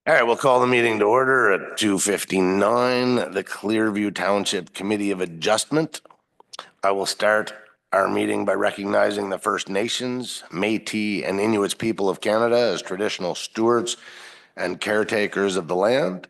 All right, we'll call the meeting to order at 2:59, the Clearview Township Committee of Adjustment. I will start our meeting by recognizing the First Nations, Métis, and Inuit people of Canada as traditional stewards and caretakers of the land.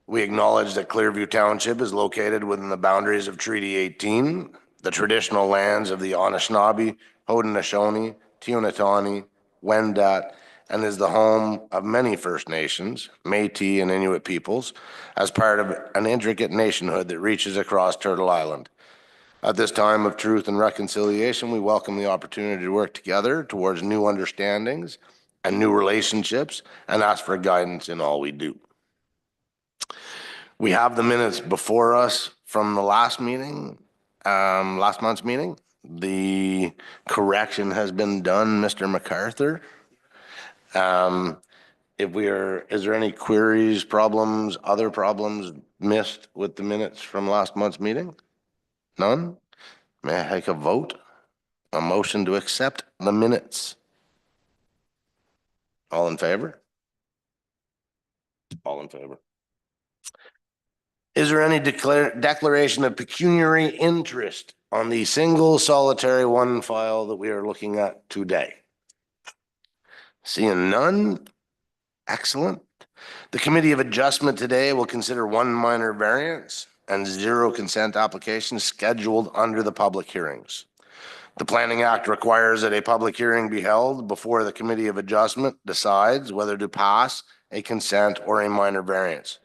We acknowledge that Clearview Township is located within the boundaries of Treaty 18, the traditional lands of the Anishinaabe, Haudenosaunee, Teonatani, Wendat, and is the home of many First Nations, Métis, and Inuit peoples, as part of an intricate nationhood that reaches across Turtle Island. At this time of truth and reconciliation, we welcome the opportunity to work together towards new understandings and new relationships and ask for guidance in all we do. We have the minutes before us from the last meeting, last month's meeting. The correction has been done, Mr. MacArthur. Is there any queries, problems, other problems missed with the minutes from last month's meeting? None? May I take a vote? A motion to accept the minutes. All in favor? All in favor. Is there any declaration of pecuniary interest on the single solitary one file that we are looking at today? Seeing none, excellent. The Committee of Adjustment today will consider one minor variance and 0 consent applications scheduled under the public hearings. The Planning Act requires that a public hearing be held before the Committee of Adjustment decides whether to pass a consent or a minor variance.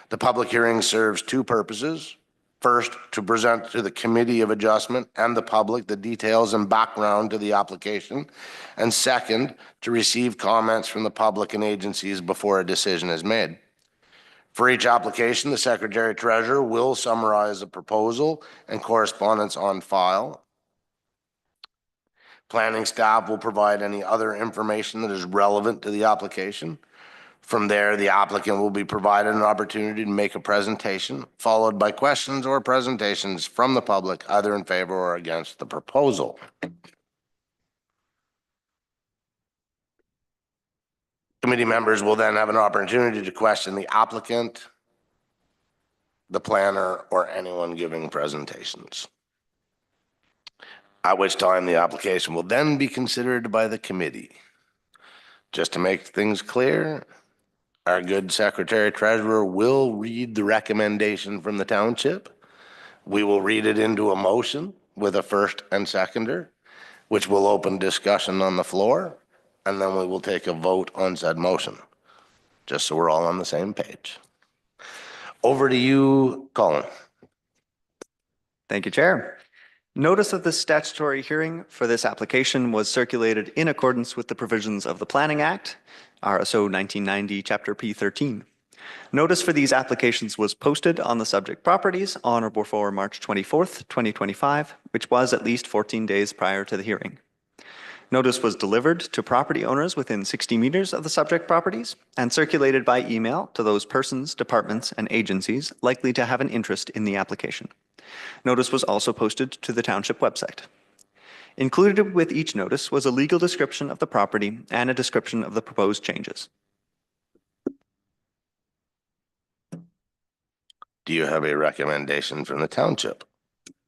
The public hearing serves 2 purposes. First, to present to the Committee of Adjustment and the public the details and background to the application. And second, to receive comments from the public and agencies before a decision is made. For each application, the Secretary Treasurer will summarize the proposal and correspondence on file. Planning staff will provide any other information that is relevant to the application. From there, the applicant will be provided an opportunity to make a presentation, followed by questions or presentations from the public, either in favor or against the proposal. Committee members will then have an opportunity to question the applicant, the planner, or anyone giving presentations. At which time the application will then be considered by the committee. Just to make things clear, our good Secretary Treasurer will read the recommendation from the township. We will read it into a motion with a first and seconder, which will open discussion on the floor, and then we will take a vote on said motion, just so we're all on the same page. Over to you, Colin. Thank you, Chair. Notice of the statutory hearing for this application was circulated in accordance with the provisions of the Planning Act, RSO 1990, Chapter P13. Notice for these applications was posted on the subject properties on or before March 24th, 2025, which was at least 14 days prior to the hearing. Notice was delivered to property owners within 60 meters of the subject properties and circulated by email to those persons, departments, and agencies likely to have an interest in the application. Notice was also posted to the township website. Included with each notice was a legal description of the property and a description of the proposed changes. Do you have a recommendation from the township?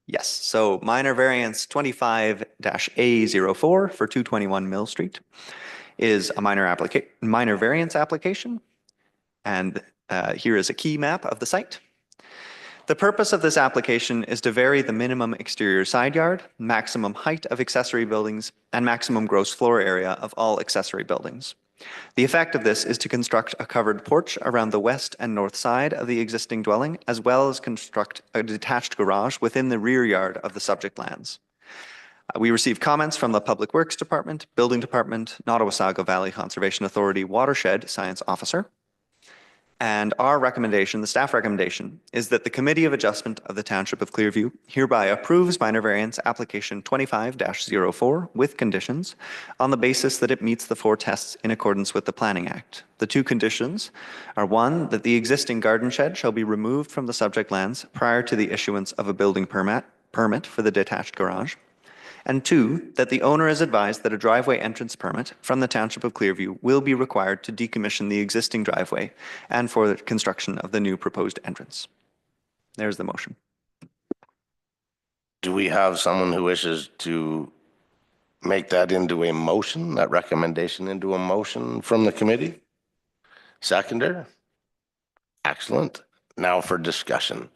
Yes, so minor variance 25-A04 for 221 Mill Street is a minor variance application, and here is a key map of the site. The purpose of this application is to vary the minimum exterior side yard, maximum height of accessory buildings, and maximum gross floor area of all accessory buildings. The effect of this is to construct a covered porch around the west and north side of the existing dwelling, as well as construct a detached garage within the rear yard of the subject lands. We received comments from the Public Works Department, Building Department, Nottawasaga Valley Conservation Authority Watershed Science Officer. And our recommendation, the staff recommendation, is that the Committee of Adjustment of the Township of Clearview hereby approves minor variance application 25-04 with conditions on the basis that it meets the 4 tests in accordance with the Planning Act. The 2 conditions are 1, that the existing garden shed shall be removed from the subject lands prior to the issuance of a building permit for the detached garage, And 2, that the owner is advised that a driveway entrance permit from the Township of Clearview will be required to decommission the existing driveway and for the construction of the new proposed entrance. There's the motion. Do we have someone who wishes to make that into a motion, that recommendation into a motion from the committee? Seconder? Excellent. Now for discussion.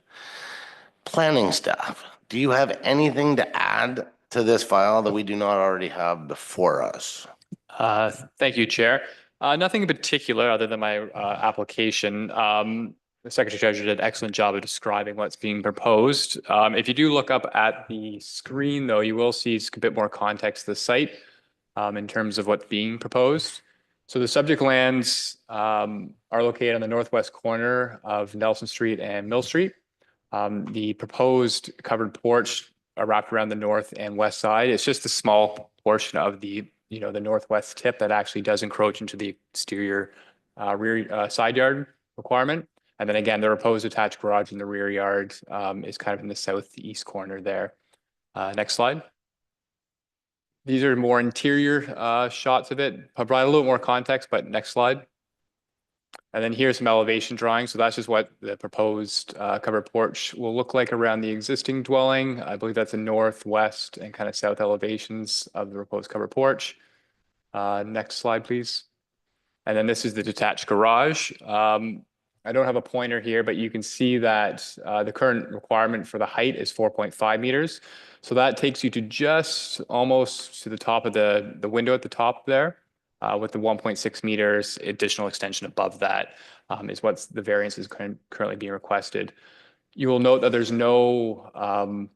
Planning staff, do you have anything to add to this file that we do not already have before us? Thank you, Chair. Nothing in particular other than my application. The Secretary Treasurer did an excellent job of describing what's being proposed. If you do look up at the screen, though, you will see a bit more context to the site in terms of what's being proposed. So the subject lands are located on the northwest corner of Nelson Street and Mill Street. The proposed covered porch are wrapped around the north and west side. It's just a small portion of the the northwest tip that actually does encroach into the exterior rear side yard requirement. And then again, the proposed attached garage in the rear yard is kind of in the southeast corner there. Next slide. These are more interior shots of it, provide a little more context, but next slide. And then here's some elevation drawings. So that's just what the proposed covered porch will look like around the existing dwelling. I believe that's the northwest and kind of south elevations of the proposed covered porch. Next slide, please. And then this is the detached garage. I don't have a pointer here, but you can see that the current requirement for the height is 4.5 meters. So that takes you to just almost to the top of the window at the top there. With the 1.6 meters additional extension above that is what the variance is currently being requested. You will note that there's no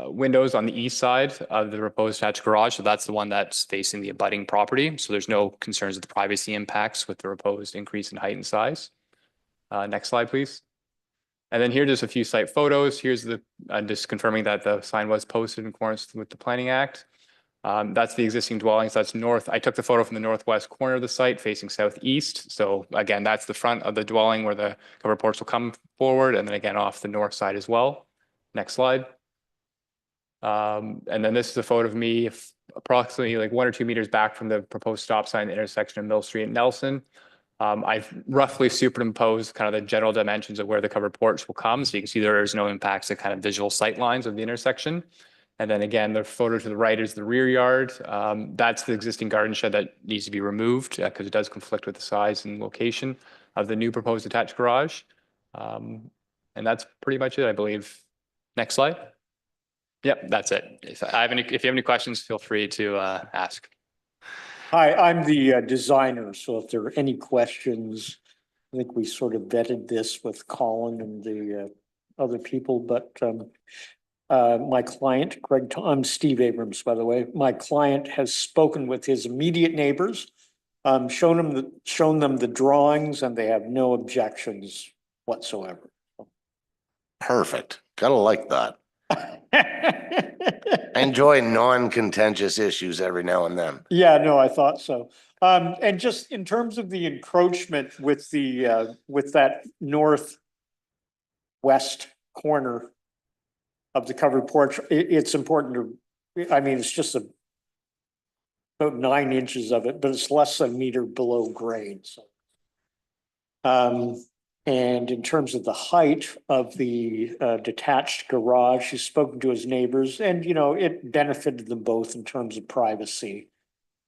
windows on the east side of the proposed attached garage. So that's the one that's facing the abutting property. So there's no concerns with the privacy impacts with the proposed increase in height and size. Next slide, please. And then here, just a few site photos. Here's just confirming that the sign was posted in accordance with the Planning Act. That's the existing dwellings. That's north. I took the photo from the northwest corner of the site facing southeast. So again, that's the front of the dwelling where the covered porch will come forward. And then again, off the north side as well. Next slide. And then this is a photo of me approximately like 1 or 2 meters back from the proposed stop sign, the intersection of Mill Street and Nelson. I've roughly superimposed kind of the general dimensions of where the covered porch will come. So you can see there is no impacts to kind of visual sight lines of the intersection. And then again, the photo to the right is the rear yard. That's the existing garden shed that needs to be removed because it does conflict with the size and location of the new proposed attached garage. And that's pretty much it, I believe. Next slide. Yep, that's it. If you have any questions, feel free to ask. Hi, I'm the designer, so if there are any questions, I think we sort of vetted this with Colin and the other people, but my client, I'm Steve Abrams, by the way. My client has spoken with his immediate neighbors, shown them the drawings, and they have no objections whatsoever. Perfect. Gotta like that. I enjoy non-contentious issues every now and then. Yeah, no, I thought so. And just in terms of the encroachment with that northwest corner of the covered porch, it's important to, I mean, it's just about 9 inches of it, but it's less than a meter below grade. So, and in terms of the height of the detached garage, he's spoken to his neighbors, and it benefited them both in terms of privacy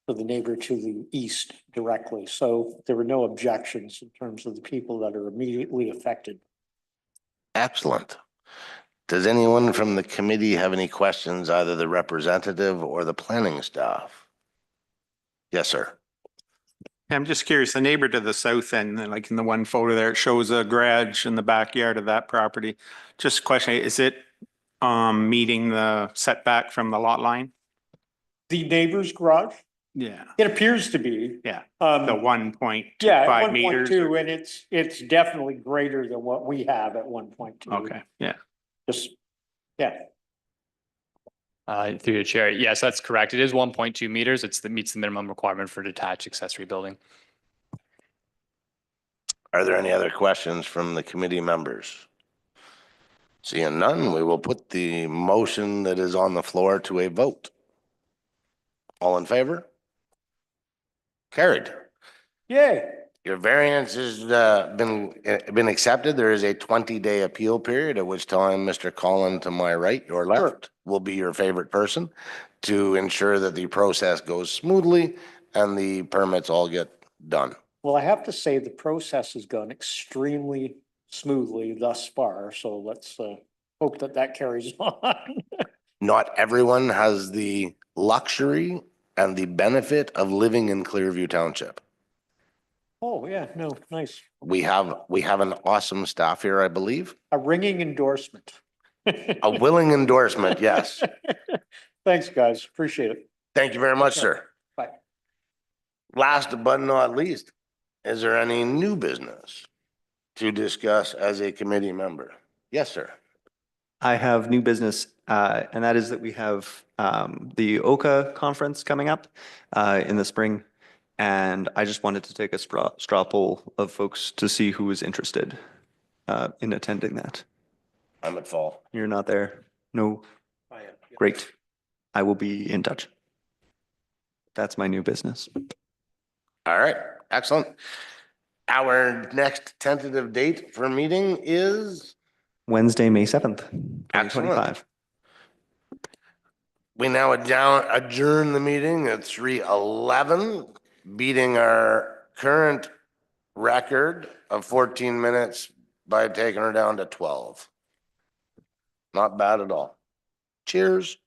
for the neighbor to the east directly. So there were no objections in terms of the people that are immediately affected. Excellent. Does anyone from the committee have any questions, either the representative or the planning staff? Yes, sir. I'm just curious, the neighbor to the south end, like in the one photo there, it shows a garage in the backyard of that property. Just questioning, is it meeting the setback from the lot line? The neighbor's garage? Yeah. It appears to be. Yeah. The The 1.25 meters. 1.2, and it's definitely greater than what we have at 1.2. Okay, yeah. Just, yeah. Through the chair, yes, that's correct. It is 1.2 meters. Meets the minimum requirement for detached accessory building. Are there any other questions from the committee members? Seeing none, we will put the motion that is on the floor to a vote. All in favor? Carried. Yay. Your variance has been accepted. There is a 20-day appeal period, at which time Mr. Collin to my right, your left, will be your favorite person to ensure that the process goes smoothly and the permits all get done. Well, I have to say the process has gone extremely smoothly thus far, so let's hope that that carries on. Not everyone has the luxury and the benefit of living in Clearview Township. Oh, yeah, no, nice. We have an awesome staff here, I believe. A ringing endorsement. A willing endorsement, yes. Thanks, guys. Appreciate it. Thank you very much, sir. Bye. Last but not least, is there any new business to discuss as a committee member? Yes, sir. I have new business, and that is that we have the OCA conference coming up in the spring. And I just wanted to take a straw poll of folks to see who is interested in attending that. I'm at fall. You're not there? No? Great. I will be in touch. That's my new business. All right, excellent. Our next tentative date for meeting is, Wednesday, May 7th, Excellent. 2025. we now adjourn the meeting at 3:11, beating our current record of 14 minutes by taking her down to 12. Not bad at all. Cheers.